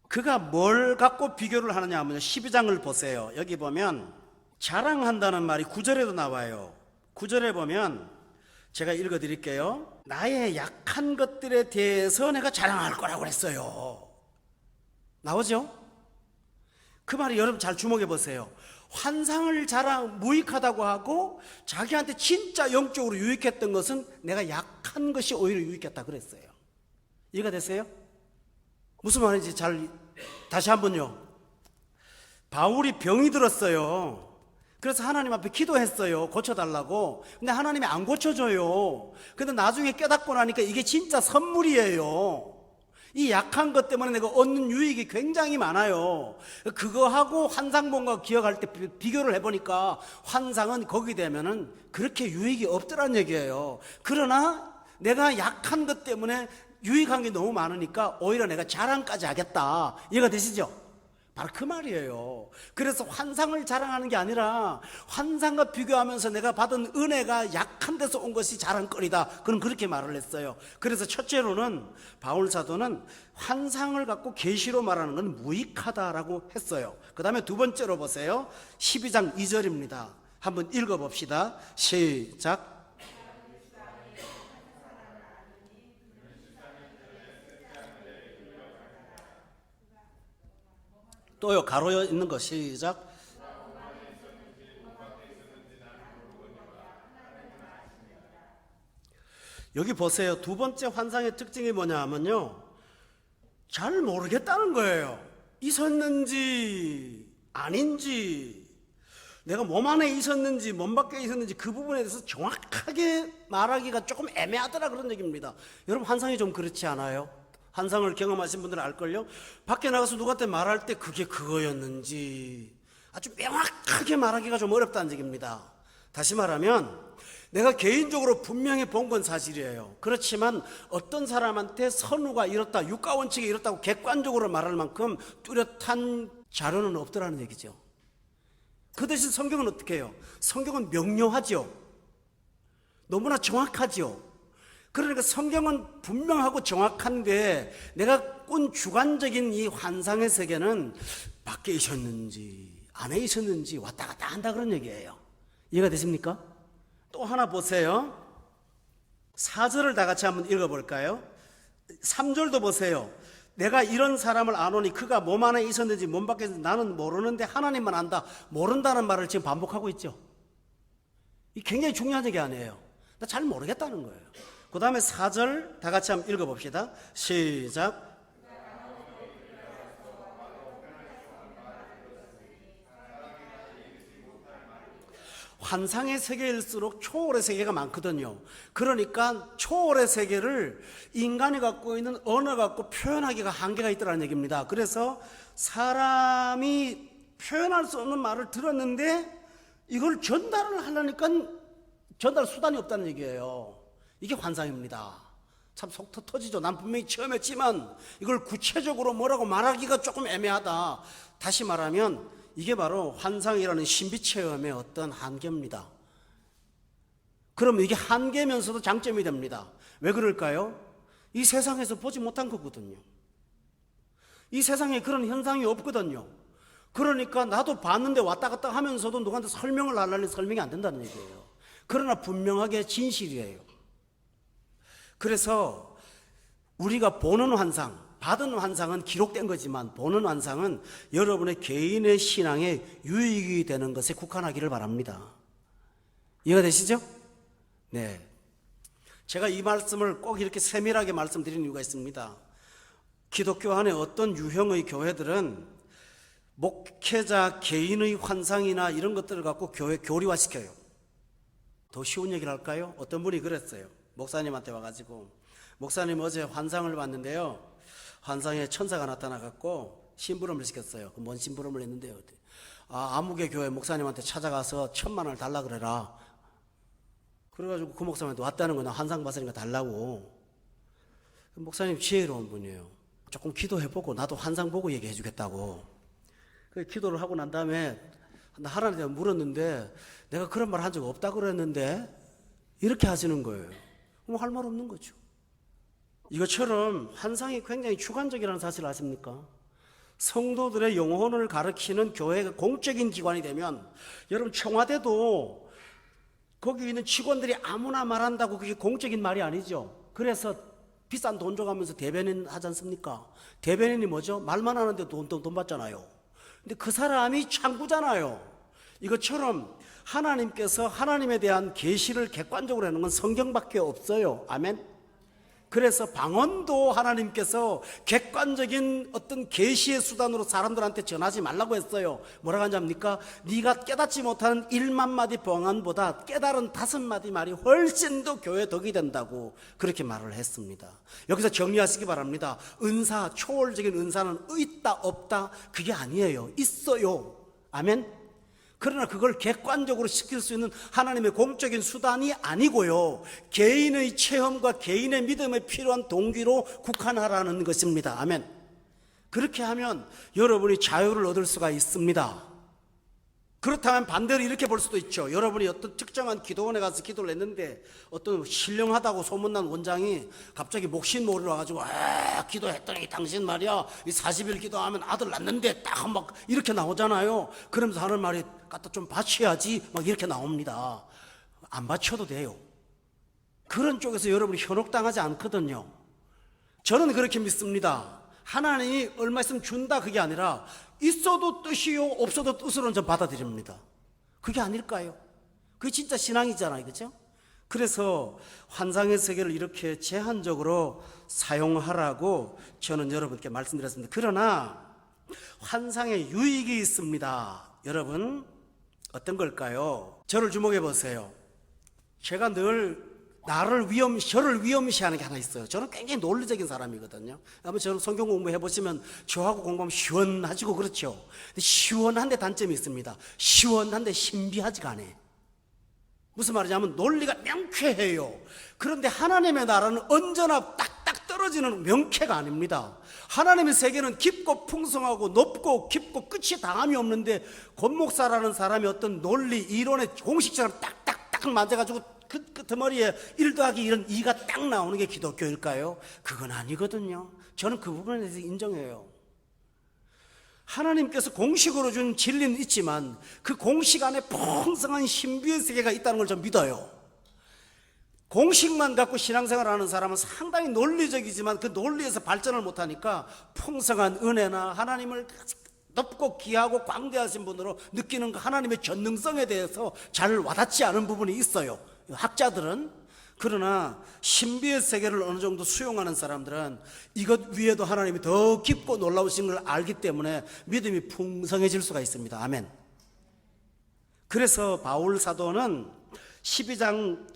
그가 뭘 갖고 비교를 하느냐 하면 12장을 보세요. 여기 보면 자랑한다는 말이 9절에도 나와요. 9절에 보면 제가 읽어드릴게요. 나의 약한 것들에 대해서 내가 자랑할 거라고 했어요. 나오죠? 그 말이 여러분 잘 주목해 보세요. 환상을 무익하다고 하고 자기한테 진짜 영적으로 유익했던 것은 내가 약한 것이 오히려 유익했다 그랬어요. 이해가 됐어요? 무슨 말인지 다시 한번요. 바울이 병이 들었어요. 그래서 하나님 앞에 기도했어요. 고쳐달라고. 근데 하나님이 안 고쳐줘요. 근데 나중에 깨닫고 나니까 이게 진짜 선물이에요. 이 약한 것 때문에 내가 얻는 유익이 굉장히 많아요. 그거하고 환상본과 기억할 때 비교를 해보니까 환상은 거기 되면은 그렇게 유익이 없더란 얘기예요. 그러나 내가 약한 것 때문에 유익한 게 너무 많으니까 오히려 내가 자랑까지 하겠다. 이해가 되시죠? 바로 그 말이에요. 그래서 환상을 자랑하는 게 아니라 환상과 비교하면서 내가 받은 은혜가 약한 데서 온 것이 자랑거리다. 그는 그렇게 말을 했어요. 그래서 첫째로는 바울 사도는 환상을 갖고 계시로 말하는 건 무익하다라고 했어요. 그 다음에 두 번째로 보세요. 12장 2절입니다. 한번 읽어봅시다. 시작. 또요, 가로 있는 거 시작. 여기 보세요. 두 번째 환상의 특징이 뭐냐 하면요, 잘 모르겠다는 거예요. 있었는지 아닌지, 내가 몸 안에 있었는지 몸 밖에 있었는지 그 부분에 대해서 정확하게 말하기가 조금 애매하더라 그런 얘기입니다. 여러분 환상이 좀 그렇지 않아요? 환상을 경험하신 분들은 알걸요? 밖에 나가서 누구한테 말할 때 그게 그거였는지 아주 명확하게 말하기가 좀 어렵다는 얘기입니다. 다시 말하면 내가 개인적으로 분명히 본 건 사실이에요. 그렇지만 어떤 사람한테 선우가 이렇다, 육가원칙이 이렇다고 객관적으로 말할 만큼 뚜렷한 자료는 없더라는 얘기죠. 그 대신 성경은 어떻게 해요? 성경은 명료하죠. 너무나 정확하죠. 그러니까 성경은 분명하고 정확한데 내가 꾼 주관적인 이 환상의 세계는 밖에 있었는지 안에 있었는지 왔다 갔다 한다 그런 얘기예요. 이해가 되십니까? 또 하나 보세요. 4절을 다 같이 한번 읽어볼까요? 3절도 보세요. 내가 이런 사람을 아노니 그가 몸 안에 있었는지 몸 밖에 있었는지 나는 모르는데 하나님만 안다. 모른다는 말을 지금 반복하고 있죠. 이 굉장히 중요한 얘기 아니에요. 나 잘 모르겠다는 거예요. 그 다음에 4절 다 같이 한번 읽어봅시다. 시작. 환상의 세계일수록 초월의 세계가 많거든요. 그러니까 초월의 세계를 인간이 갖고 있는 언어 갖고 표현하기가 한계가 있다는 얘기입니다. 그래서 사람이 표현할 수 없는 말을 들었는데 이걸 전달을 하려니까 전달 수단이 없다는 얘기예요. 이게 환상입니다. 참 속 터지죠. 난 분명히 체험했지만 이걸 구체적으로 뭐라고 말하기가 조금 애매하다. 다시 말하면 이게 바로 환상이라는 신비 체험의 어떤 한계입니다. 그럼 이게 한계면서도 장점이 됩니다. 왜 그럴까요? 이 세상에서 보지 못한 거거든요. 이 세상에 그런 현상이 없거든요. 그러니까 나도 봤는데 왔다 갔다 하면서도 누구한테 설명을 하려니 설명이 안 된다는 얘기예요. 그러나 분명하게 진실이에요. 그래서 우리가 보는 환상, 받은 환상은 기록된 거지만 보는 환상은 여러분의 개인의 신앙에 유익이 되는 것에 국한하기를 바랍니다. 이해가 되시죠? 네. 제가 이 말씀을 꼭 이렇게 세밀하게 말씀드리는 이유가 있습니다. 기독교 안에 어떤 유형의 교회들은 목회자 개인의 환상이나 이런 것들을 갖고 교회 교리화시켜요. 더 쉬운 얘기를 할까요? 어떤 분이 그랬어요. 목사님한테 와가지고, 목사님 어제 환상을 봤는데요, 환상에 천사가 나타나갖고 심부름을 시켰어요. 뭔 심부름을 했는데요? 아무개 교회 목사님한테 찾아가서 1,000,000원을 달라 그래라. 그래가지고 그 목사님한테 왔다는 거나 환상 봤으니까 달라고. 목사님 지혜로운 분이에요. 조금 기도해보고 나도 환상 보고 얘기해주겠다고. 그래서 기도를 하고 난 다음에 하나님한테 물었는데, 내가 그런 말 한 적 없다고 그랬는데 이렇게 하시는 거예요. 그럼 할 말 없는 거죠. 이것처럼 환상이 굉장히 주관적이라는 사실을 아십니까? 성도들의 영혼을 가르치는 교회가 공적인 기관이 되면, 여러분 청와대도 거기 있는 직원들이 아무나 말한다고 그게 공적인 말이 아니죠. 그래서 비싼 돈 줘가면서 대변인 하지 않습니까? 대변인이 뭐죠? 말만 하는데 돈 받잖아요. 근데 그 사람이 창구잖아요. 이것처럼 하나님께서 하나님에 대한 계시를 객관적으로 하는 건 성경밖에 없어요. 아멘. 그래서 방언도 하나님께서 객관적인 어떤 계시의 수단으로 사람들한테 전하지 말라고 했어요. 뭐라고 하는지 압니까? 네가 깨닫지 못하는 10,000,000마디 방언보다 깨달은 5마디 말이 훨씬 더 교회에 덕이 된다고 그렇게 말을 했습니다. 여기서 정리하시기 바랍니다. 은사, 초월적인 은사는 있다 없다 그게 아니에요. 있어요. 아멘. 그러나 그걸 객관적으로 시킬 수 있는 하나님의 공적인 수단이 아니고요, 개인의 체험과 개인의 믿음에 필요한 동기로 국한하라는 것입니다. 아멘. 그렇게 하면 여러분이 자유를 얻을 수가 있습니다. 그렇다면 반대로 이렇게 볼 수도 있죠. 여러분이 어떤 특정한 기도원에 가서 기도를 했는데 어떤 신령하다고 소문난 원장이 갑자기 목신모리로 와가지고 기도했더니 당신 말이야 이 40일 기도하면 아들 낳는데 딱 막 이렇게 나오잖아요. 그러면서 하는 말이 갖다 좀 바쳐야지 막 이렇게 나옵니다. 안 바쳐도 돼요. 그런 쪽에서 여러분이 현혹당하지 않거든요. 저는 그렇게 믿습니다. 하나님이 얼마 있으면 준다 그게 아니라 있어도 뜻이요 없어도 뜻으로는 좀 받아들입니다. 그게 아닐까요? 그게 진짜 신앙이잖아요. 그렇죠? 그래서 환상의 세계를 이렇게 제한적으로 사용하라고 저는 여러분께 말씀드렸습니다. 그러나 환상에 유익이 있습니다. 여러분 어떤 걸까요? 저를 주목해 보세요. 제가 늘 저를 위험시하는 게 하나 있어요. 저는 굉장히 논리적인 사람이거든요. 아마 저는 성경 공부해 보시면 저하고 공부하면 시원하지고 그렇죠. 근데 시원한데 단점이 있습니다. 시원한데 신비하지가 않아요. 무슨 말이냐면 논리가 명쾌해요. 그런데 하나님의 나라는 언제나 딱딱 떨어지는 명쾌가 아닙니다. 하나님의 세계는 깊고 풍성하고 높고 깊고 끝이 당함이 없는데 권목사라는 사람이 어떤 논리 이론의 공식처럼 딱딱딱 맞아가지고 그 끄트머리에 1 더하기 1은 2가 딱 나오는 게 기독교일까요? 그건 아니거든요. 저는 그 부분에 대해서 인정해요. 하나님께서 공식으로 준 진리는 있지만 그 공식 안에 풍성한 신비의 세계가 있다는 걸 좀 믿어요. 공식만 갖고 신앙생활을 하는 사람은 상당히 논리적이지만 그 논리에서 발전을 못하니까 풍성한 은혜나 하나님을 높고 귀하고 광대하신 분으로 느끼는 하나님의 전능성에 대해서 잘 와닿지 않은 부분이 있어요. 학자들은. 그러나 신비의 세계를 어느 정도 수용하는 사람들은 이것 위에도 하나님이 더 깊고 놀라우신 걸 알기 때문에 믿음이 풍성해질 수가 있습니다. 아멘. 그래서 바울 사도는 12장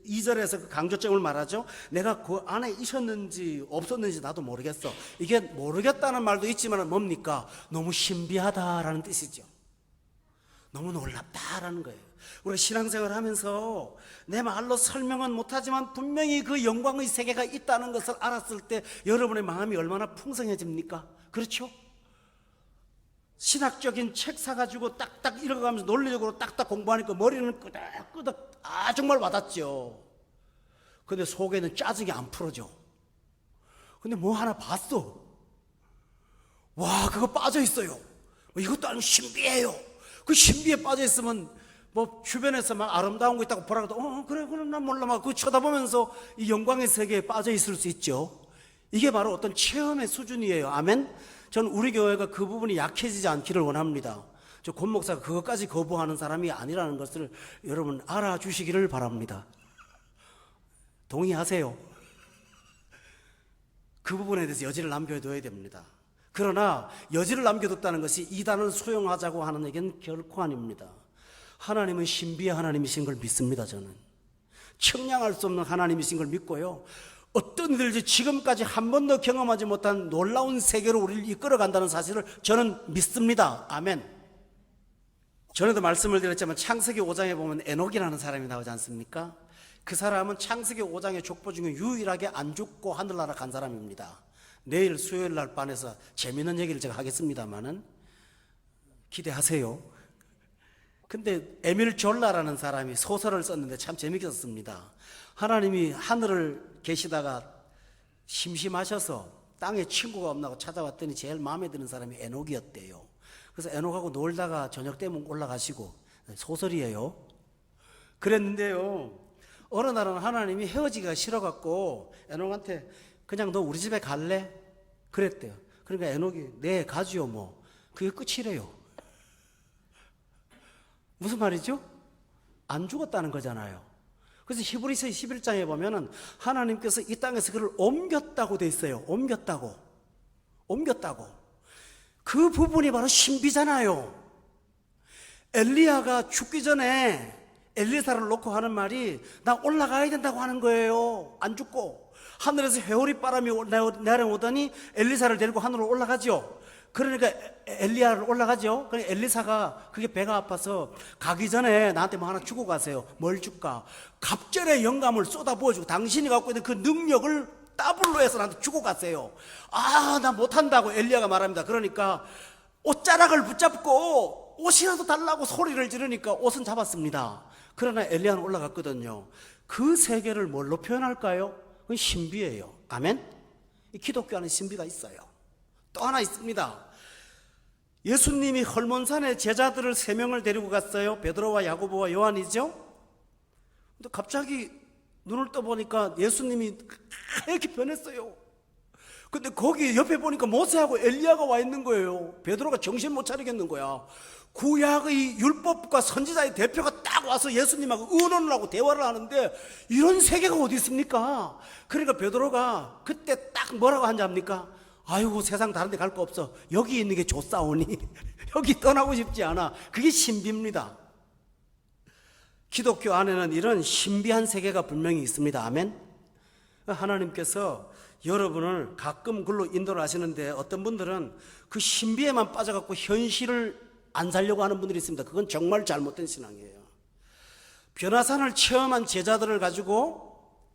2절에서 그 강조점을 말하죠. 내가 그 안에 있었는지 없었는지 나도 모르겠어. 이게 모르겠다는 말도 있지만 뭡니까? 너무 신비하다라는 뜻이죠. 너무 놀랍다라는 거예요. 우리가 신앙생활을 하면서 내 말로 설명은 못하지만 분명히 그 영광의 세계가 있다는 것을 알았을 때 여러분의 마음이 얼마나 풍성해집니까? 그렇죠? 신학적인 책 사가지고 딱딱 읽어가면서 논리적으로 딱딱 공부하니까 머리는 끄덕끄덕 정말 와닿죠. 근데 속에는 짜증이 안 풀어져. 근데 뭐 하나 봤어. 와, 그거 빠져 있어요. 이것도 아니고 신비해요. 그 신비에 빠져 있으면 뭐 주변에서 막 아름다운 거 있다고 보라고 그래 난 몰라 막 그거 쳐다보면서 이 영광의 세계에 빠져 있을 수 있죠. 이게 바로 어떤 체험의 수준이에요. 아멘. 저는 우리 교회가 그 부분이 약해지지 않기를 원합니다. 저 권 목사가 그것까지 거부하는 사람이 아니라는 것을 여러분 알아주시기를 바랍니다. 동의하세요? 그 부분에 대해서 여지를 남겨둬야 됩니다. 그러나 여지를 남겨뒀다는 것이 이단을 수용하자고 하는 얘기는 결코 아닙니다. 하나님은 신비의 하나님이신 걸 믿습니다. 저는 측량할 수 없는 하나님이신 걸 믿고요, 어떤 일들이 지금까지 한 번도 경험하지 못한 놀라운 세계로 우리를 이끌어간다는 사실을 저는 믿습니다. 아멘. 전에도 말씀을 드렸지만 창세기 5장에 보면 에녹이라는 사람이 나오지 않습니까? 그 사람은 창세기 5장의 족보 중에 유일하게 안 죽고 하늘나라 간 사람입니다. 내일 수요일 날 반에서 재미있는 얘기를 제가 하겠습니다만은 기대하세요. 근데 에밀 졸라라는 사람이 소설을 썼는데 참 재밌게 썼습니다. 하나님이 하늘을 계시다가 심심하셔서 땅에 친구가 없나고 찾아왔더니 제일 마음에 드는 사람이 에녹이었대요. 그래서 에녹하고 놀다가 저녁 되면 올라가시고, 소설이에요. 그랬는데요, 어느 날은 하나님이 헤어지기가 싫어갖고 에녹한테 그냥 너 우리 집에 갈래? 그랬대요. 그러니까 에녹이 네 가지요 뭐. 그게 끝이래요. 무슨 말이죠? 안 죽었다는 거잖아요. 그래서 히브리서 11장에 보면은 하나님께서 이 땅에서 그를 옮겼다고 돼 있어요. 옮겼다고. 그 부분이 바로 신비잖아요. 엘리야가 죽기 전에 엘리사를 놓고 하는 말이 나 올라가야 된다고 하는 거예요. 안 죽고. 하늘에서 회오리 바람이 내려오더니 엘리사를 데리고 하늘로 올라가죠. 그러니까 엘리야를 올라가죠. 그러니까 엘리사가 그게 배가 아파서 가기 전에 나한테 뭐 하나 주고 가세요. 뭘 줄까? 갑절의 영감을 쏟아부어주고 당신이 갖고 있는 그 능력을 더블로 해서 나한테 주고 가세요. 나 못한다고 엘리야가 말합니다. 그러니까 옷자락을 붙잡고 옷이라도 달라고 소리를 지르니까 옷은 잡았습니다. 그러나 엘리야는 올라갔거든요. 그 세계를 뭘로 표현할까요? 그건 신비예요. 아멘? 이 기독교 안에 신비가 있어요. 또 하나 있습니다. 예수님이 헐몬산에 제자들을 3명을 데리고 갔어요. 베드로와 야고보와 요한이죠. 근데 갑자기 눈을 떠보니까 예수님이 이렇게 변했어요. 근데 거기 옆에 보니까 모세하고 엘리야가 와 있는 거예요. 베드로가 정신 못 차리겠는 거야. 구약의 율법과 선지자의 대표가 딱 와서 예수님하고 의논을 하고 대화를 하는데 이런 세계가 어디 있습니까? 그러니까 베드로가 그때 딱 뭐라고 한지 압니까? 아이고 세상 다른 데 갈 거 없어. 여기 있는 게 좋사오니 여기 떠나고 싶지 않아. 그게 신비입니다. 기독교 안에는 이런 신비한 세계가 분명히 있습니다. 아멘. 하나님께서 여러분을 가끔 글로 인도를 하시는데 어떤 분들은 그 신비에만 빠져갖고 현실을 안 살려고 하는 분들이 있습니다. 그건 정말 잘못된 신앙이에요. 변화산을 체험한 제자들을 가지고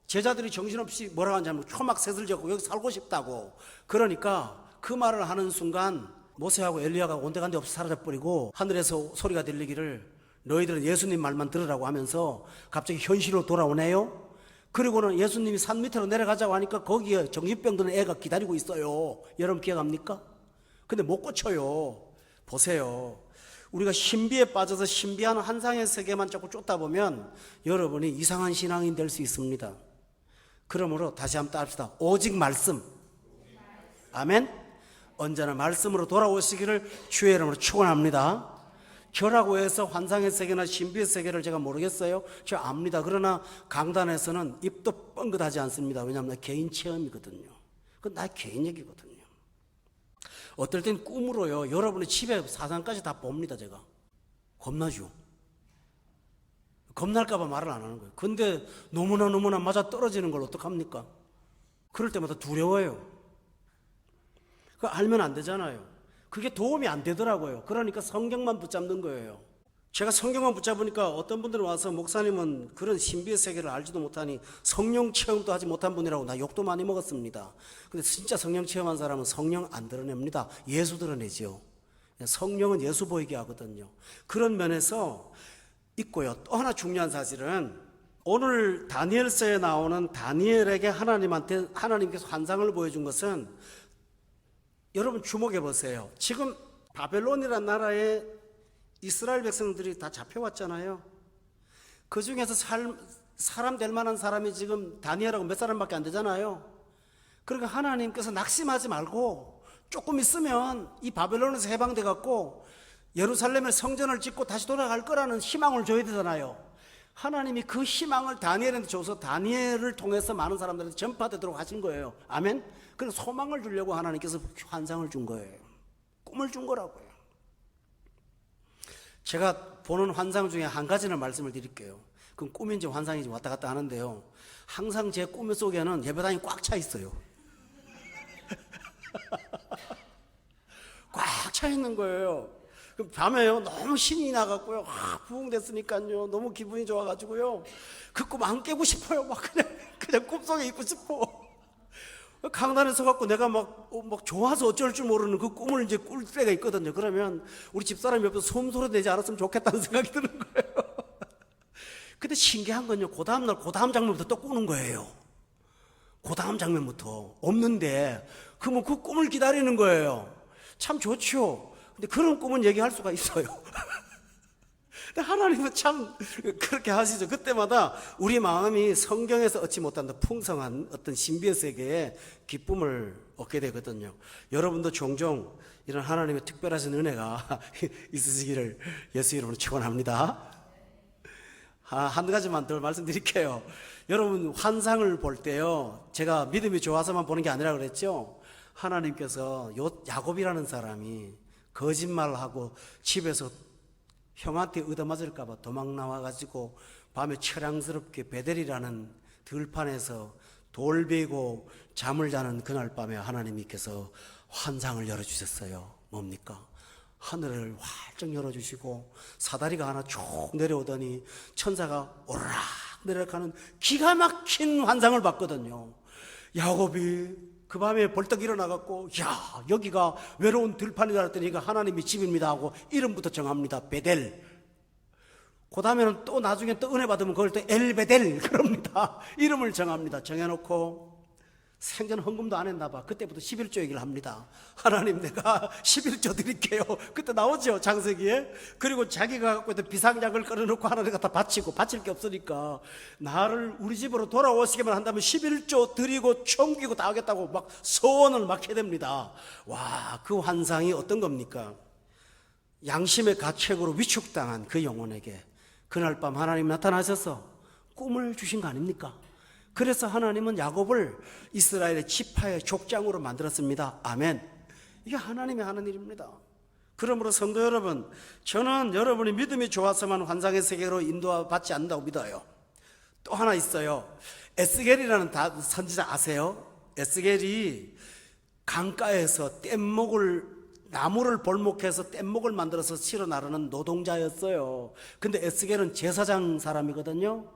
제자들이 정신없이 뭐라고 하는지 알면 초막셋을 졌고 여기 살고 싶다고. 그러니까 그 말을 하는 순간 모세하고 엘리야가 온데간데 없이 사라져버리고 하늘에서 소리가 들리기를 너희들은 예수님 말만 들으라고 하면서 갑자기 현실로 돌아오네요. 그리고는 예수님이 산 밑으로 내려가자고 하니까 거기에 정신병 드는 애가 기다리고 있어요. 여러분 기억합니까? 근데 못 고쳐요. 보세요. 우리가 신비에 빠져서 신비한 환상의 세계만 자꾸 쫓다 보면 여러분이 이상한 신앙인 될 수 있습니다. 그러므로 다시 한번 따릅시다. 오직 말씀. 아멘. 언제나 말씀으로 돌아오시기를 주의 이름으로 축원합니다. 저라고 해서 환상의 세계나 신비의 세계를 제가 모르겠어요. 저 압니다. 그러나 강단에서는 입도 뻥긋하지 않습니다. 왜냐하면 나 개인 체험이거든요. 그건 나의 개인 얘기거든요. 어떨 땐 꿈으로요, 여러분의 집에 사상까지 다 봅니다. 제가 겁나죠. 겁날까 봐 말을 안 하는 거예요. 근데 너무나 맞아 떨어지는 걸 어떡합니까? 그럴 때마다 두려워요. 그거 알면 안 되잖아요. 그게 도움이 안 되더라고요. 그러니까 성경만 붙잡는 거예요. 제가 성경만 붙잡으니까 어떤 분들은 와서 목사님은 그런 신비의 세계를 알지도 못하니 성령 체험도 하지 못한 분이라고 나 욕도 많이 먹었습니다. 근데 진짜 성령 체험한 사람은 성령 안 드러냅니다. 예수 드러내지요. 성령은 예수 보이게 하거든요. 그런 면에서 있고요. 또 하나 중요한 사실은 오늘 다니엘서에 나오는 다니엘에게 하나님께서 환상을 보여준 것은 여러분 주목해 보세요. 지금 바벨론이라는 나라에 이스라엘 백성들이 다 잡혀왔잖아요. 그 중에서 사람 될 만한 사람이 지금 다니엘하고 몇 사람밖에 안 되잖아요. 그러니까 하나님께서 낙심하지 말고 조금 있으면 이 바벨론에서 해방돼 갖고 예루살렘에 성전을 짓고 다시 돌아갈 거라는 희망을 줘야 되잖아요. 하나님이 그 희망을 다니엘한테 줘서 다니엘을 통해서 많은 사람들한테 전파되도록 하신 거예요. 아멘. 그래서 소망을 주려고 하나님께서 환상을 준 거예요. 꿈을 준 거라고요. 제가 보는 환상 중에 한 가지는 말씀을 드릴게요. 그건 꿈인지 환상인지 왔다 갔다 하는데요. 항상 제 꿈 속에는 예배당이 꽉 차 있어요. 꽉 차 있는 거예요. 그럼 밤에요 너무 신이 나갖고요, 부흥됐으니까요 너무 기분이 좋아가지고요 그 꿈 안 깨고 싶어요. 막 그냥 꿈속에 있고 싶어. 강단에 서갖고 내가 막 좋아서 어쩔 줄 모르는 그 꿈을 이제 꿀 때가 있거든요. 그러면 우리 집사람이 옆에서 소리 내지 않았으면 좋겠다는 생각이 드는 거예요. 근데 신기한 건요, 그 다음날 그 다음 장면부터 또 꾸는 거예요. 그 다음 장면부터 없는데 그러면 그 꿈을 기다리는 거예요. 참 좋죠. 근데 그런 꿈은 얘기할 수가 있어요. 근데 하나님은 참 그렇게 하시죠. 그때마다 우리 마음이 성경에서 얻지 못한 풍성한 어떤 신비의 세계에 기쁨을 얻게 되거든요. 여러분도 종종 이런 하나님의 특별하신 은혜가 있으시기를 예수 이름으로 축원합니다. 한 가지만 더 말씀드릴게요. 여러분 환상을 볼 때요, 제가 믿음이 좋아서만 보는 게 아니라 그랬죠. 하나님께서 야곱이라는 사람이 거짓말하고 집에서 형한테 얻어맞을까봐 도망 나와가지고 밤에 처량스럽게 베델이라는 들판에서 돌 베고 잠을 자는 그날 밤에 하나님께서 환상을 열어주셨어요. 뭡니까? 하늘을 활짝 열어주시고 사다리가 하나 쭉 내려오더니 천사가 오르락 내려가는 기가 막힌 환상을 봤거든요. 야곱이 그 밤에 벌떡 일어나갖고 야 여기가 외로운 들판이다 했더니 이거 하나님의 집입니다 하고 이름부터 정합니다. 베델. 그 다음에는 또 나중에 또 은혜 받으면 그걸 또 엘베델 그럽니다. 이름을 정합니다. 정해놓고 생전 헌금도 안 했나 봐. 그때부터 11조 얘기를 합니다. 하나님 내가 11조 드릴게요. 그때 나오죠 창세기에. 그리고 자기가 갖고 있던 비상약을 꺼내놓고 하나님 갖다 바치고 바칠 게 없으니까 나를 우리 집으로 돌아오시기만 한다면 11조 드리고 총기고 다 하겠다고 막 소원을 막 해댑니다. 와, 그 환상이 어떤 겁니까? 양심의 가책으로 위축당한 그 영혼에게 그날 밤 하나님 나타나셔서 꿈을 주신 거 아닙니까? 그래서 하나님은 야곱을 이스라엘의 지파의 족장으로 만들었습니다. 아멘. 이게 하나님이 하는 일입니다. 그러므로 성도 여러분, 저는 여러분이 믿음이 좋아서만 환상의 세계로 인도받지 않는다고 믿어요. 또 하나 있어요. 에스겔이라는 선지자 아세요? 에스겔이 강가에서 나무를 볼목해서 뗏목을 만들어서 실어 나르는 노동자였어요. 근데 에스겔은 제사장 사람이거든요.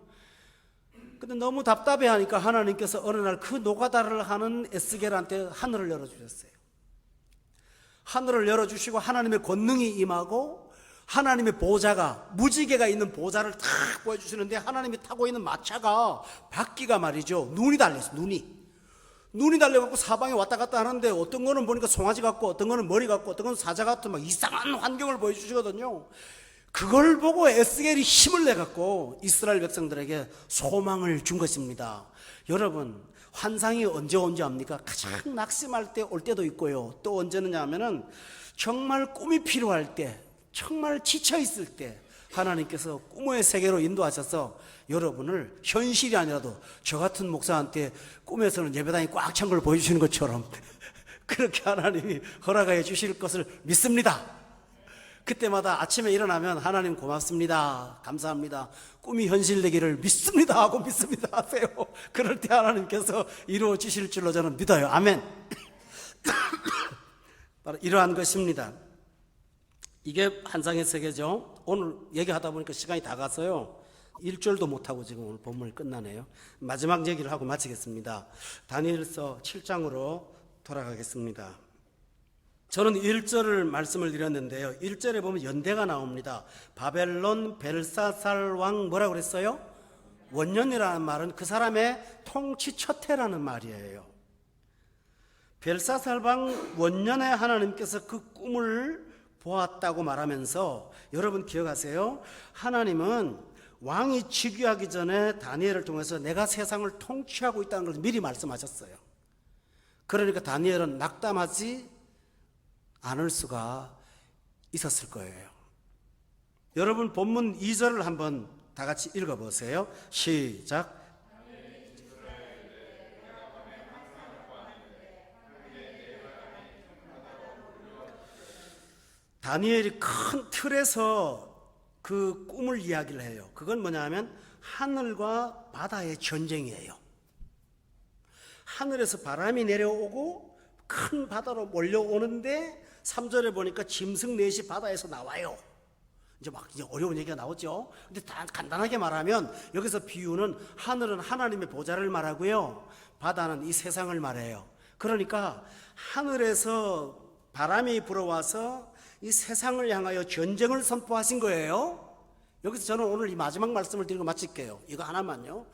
근데 너무 답답해 하니까 하나님께서 어느 날 그 노가다를 하는 에스겔한테 하늘을 열어주셨어요. 하늘을 열어주시고 하나님의 권능이 임하고 하나님의 보좌가, 무지개가 있는 보좌를 탁 보여주시는데 하나님이 타고 있는 마차가 바퀴가 말이죠, 눈이 달렸어요. 눈이 달려갖고 사방에 왔다 갔다 하는데 어떤 거는 보니까 송아지 같고 어떤 거는 머리 같고 어떤 거는 사자 같은 막 이상한 환경을 보여주시거든요. 그걸 보고 에스겔이 힘을 내갖고 이스라엘 백성들에게 소망을 준 것입니다. 여러분, 환상이 언제 온지 압니까? 가장 낙심할 때 올 때도 있고요. 또 언제느냐 하면은 정말 꿈이 필요할 때, 정말 지쳐있을 때 하나님께서 꿈의 세계로 인도하셔서 여러분을 현실이 아니라도 저 같은 목사한테 꿈에서는 예배당이 꽉 찬 걸 보여주시는 것처럼 그렇게 하나님이 허락해 주실 것을 믿습니다. 그때마다 아침에 일어나면 하나님 고맙습니다, 감사합니다, 꿈이 현실되기를 믿습니다 하고 믿습니다 하세요. 그럴 때 하나님께서 이루어 주실 줄로 저는 믿어요. 아멘. 바로 이러한 것입니다. 이게 환상의 세계죠. 오늘 얘기하다 보니까 시간이 다 갔어요. 1절도 못하고 지금 오늘 본문이 끝나네요. 마지막 얘기를 하고 마치겠습니다. 다니엘서 7장으로 돌아가겠습니다. 저는 1절을 말씀을 드렸는데요. 1절에 보면 연대가 나옵니다. 바벨론 벨사살 왕 뭐라고 그랬어요? 원년이라는 말은 그 사람의 통치 첫 해라는 말이에요. 벨사살 왕 원년에 하나님께서 그 꿈을 보았다고 말하면서 여러분 기억하세요? 하나님은 왕이 즉위하기 전에 다니엘을 통해서 내가 세상을 통치하고 있다는 걸 미리 말씀하셨어요. 그러니까 다니엘은 낙담하지 않을 수가 있었을 거예요. 여러분 본문 2절을 한번 다 같이 읽어보세요. 시작. 다니엘이 큰 틀에서 그 꿈을 이야기를 해요. 그건 뭐냐면 하늘과 바다의 전쟁이에요. 하늘에서 바람이 내려오고 큰 바다로 몰려오는데 3절에 보니까 짐승 넷이 바다에서 나와요. 이제 어려운 얘기가 나오죠. 근데 다 간단하게 말하면 여기서 비유는 하늘은 하나님의 보좌를 말하고요. 바다는 이 세상을 말해요. 그러니까 하늘에서 바람이 불어와서 이 세상을 향하여 전쟁을 선포하신 거예요. 여기서 저는 오늘 이 마지막 말씀을 드리고 마칠게요. 이거 하나만요.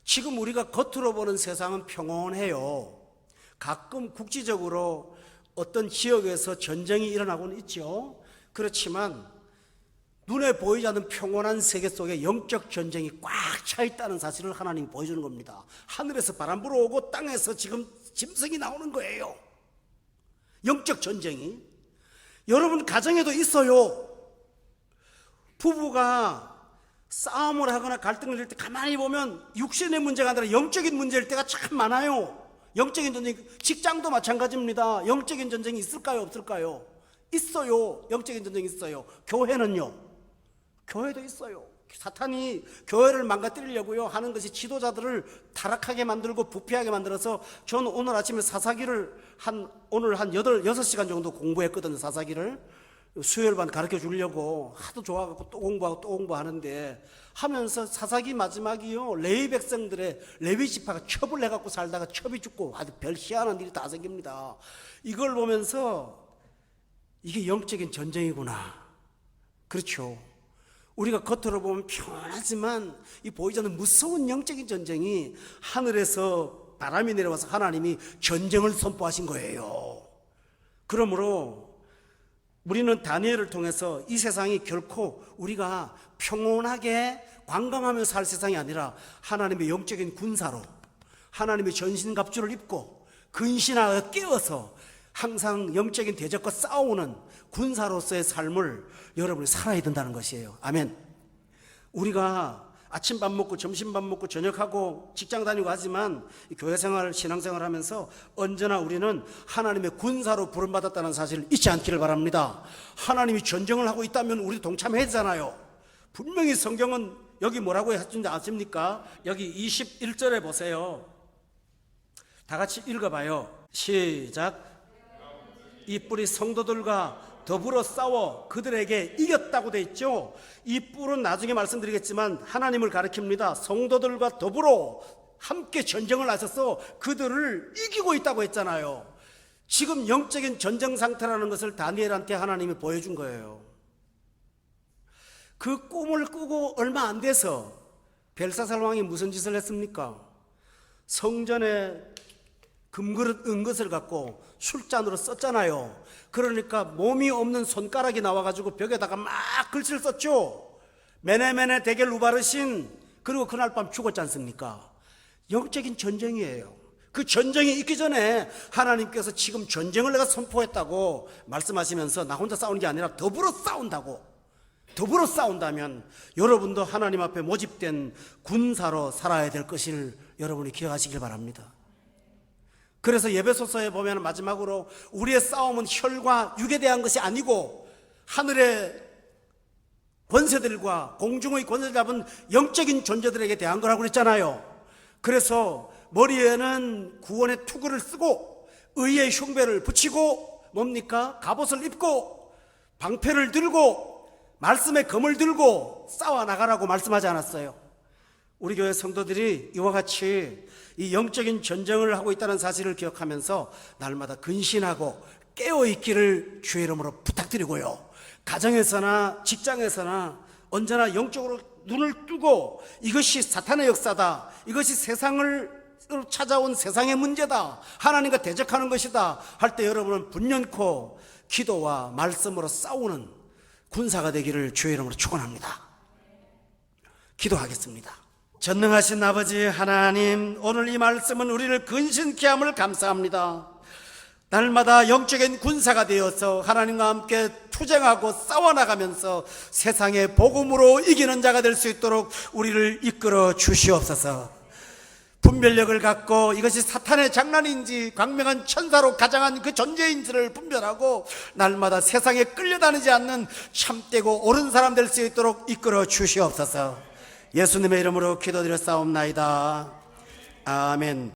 지금 우리가 겉으로 보는 세상은 평온해요. 가끔 국지적으로 어떤 지역에서 전쟁이 일어나고는 있죠. 그렇지만 눈에 보이지 않는 평온한 세계 속에 영적 전쟁이 꽉 차 있다는 사실을 하나님이 보여주는 겁니다. 하늘에서 바람 불어오고 땅에서 지금 짐승이 나오는 거예요. 영적 전쟁이. 여러분 가정에도 있어요. 부부가 싸움을 하거나 갈등을 할 때 가만히 보면 육신의 문제가 아니라 영적인 문제일 때가 참 많아요. 영적인 전쟁, 직장도 마찬가지입니다. 영적인 전쟁이 있을까요? 없을까요? 있어요. 영적인 전쟁이 있어요. 교회는요? 교회도 있어요. 사탄이 교회를 망가뜨리려고요 하는 것이 지도자들을 타락하게 만들고 부패하게 만들어서 저는 오늘 아침에 사사기를 오늘 한 6시간 정도 공부했거든요. 사사기를 수요일반 가르쳐 주려고 하도 좋아갖고 또 공부하고 또 공부하는데 하면서 사사기 마지막이요 레위 백성들의 레위 지파가 첩을 해갖고 살다가 첩이 죽고 아주 별 희한한 일이 다 생깁니다. 이걸 보면서 이게 영적인 전쟁이구나. 그렇죠. 우리가 겉으로 보면 평안하지만 이 보이지 않는 무서운 영적인 전쟁이 하늘에서 바람이 내려와서 하나님이 전쟁을 선포하신 거예요. 그러므로 우리는 다니엘을 통해서 이 세상이 결코 우리가 평온하게 관광하며 살 세상이 아니라 하나님의 영적인 군사로 하나님의 전신갑주를 입고 근신하여 깨어서 항상 영적인 대적과 싸우는 군사로서의 삶을 여러분이 살아야 된다는 것이에요. 아멘. 우리가 아침밥 먹고 점심밥 먹고 저녁하고 직장 다니고 하지만 교회생활 신앙생활 하면서 언제나 우리는 하나님의 군사로 부름받았다는 사실을 잊지 않기를 바랍니다. 하나님이 전쟁을 하고 있다면 우리도 동참해야 되잖아요. 분명히 성경은 여기 뭐라고 했는지 아십니까? 여기 21절에 보세요. 다 같이 읽어봐요. 시작. 이 뿔이 성도들과 더불어 싸워 그들에게 이겼다고 돼 있죠. 이 뿔은 나중에 말씀드리겠지만 하나님을 가리킵니다. 성도들과 더불어 함께 전쟁을 하셔서 그들을 이기고 있다고 했잖아요. 지금 영적인 전쟁 상태라는 것을 다니엘한테 하나님이 보여준 거예요. 그 꿈을 꾸고 얼마 안 돼서 벨사살 왕이 무슨 짓을 했습니까? 성전에 금그릇 은것을 갖고 술잔으로 썼잖아요. 그러니까 몸이 없는 손가락이 나와가지고 벽에다가 막 글씨를 썼죠. 메네메네 데겔 우바르신. 그리고 그날 밤 죽었지 않습니까? 영적인 전쟁이에요. 그 전쟁이 있기 전에 하나님께서 지금 전쟁을 내가 선포했다고 말씀하시면서 나 혼자 싸우는 게 아니라 더불어 싸운다고. 더불어 싸운다면 여러분도 하나님 앞에 모집된 군사로 살아야 될 것을 여러분이 기억하시길 바랍니다. 그래서 예배소서에 보면 마지막으로 우리의 싸움은 혈과 육에 대한 것이 아니고 하늘의 권세들과 공중의 권세를 잡은 영적인 존재들에게 대한 거라고 그랬잖아요. 그래서 머리에는 구원의 투구를 쓰고 의의 흉배를 붙이고 뭡니까? 갑옷을 입고 방패를 들고 말씀의 검을 들고 싸워 나가라고 말씀하지 않았어요. 우리 교회 성도들이 이와 같이 이 영적인 전쟁을 하고 있다는 사실을 기억하면서 날마다 근신하고 깨어있기를 주의 이름으로 부탁드리고요, 가정에서나 직장에서나 언제나 영적으로 눈을 뜨고 이것이 사탄의 역사다, 이것이 세상을 찾아온 세상의 문제다, 하나님과 대적하는 것이다 할 때 여러분은 분연코 기도와 말씀으로 싸우는 군사가 되기를 주의 이름으로 축원합니다. 기도하겠습니다. 전능하신 아버지 하나님, 오늘 이 말씀은 우리를 근신케 함을 감사합니다. 날마다 영적인 군사가 되어서 하나님과 함께 투쟁하고 싸워나가면서 세상의 복음으로 이기는 자가 될 수 있도록 우리를 이끌어 주시옵소서. 분별력을 갖고 이것이 사탄의 장난인지 광명한 천사로 가장한 그 존재인지를 분별하고 날마다 세상에 끌려다니지 않는 참되고 옳은 사람 될 수 있도록 이끌어 주시옵소서. 예수님의 이름으로 기도드렸사옵나이다. 아멘.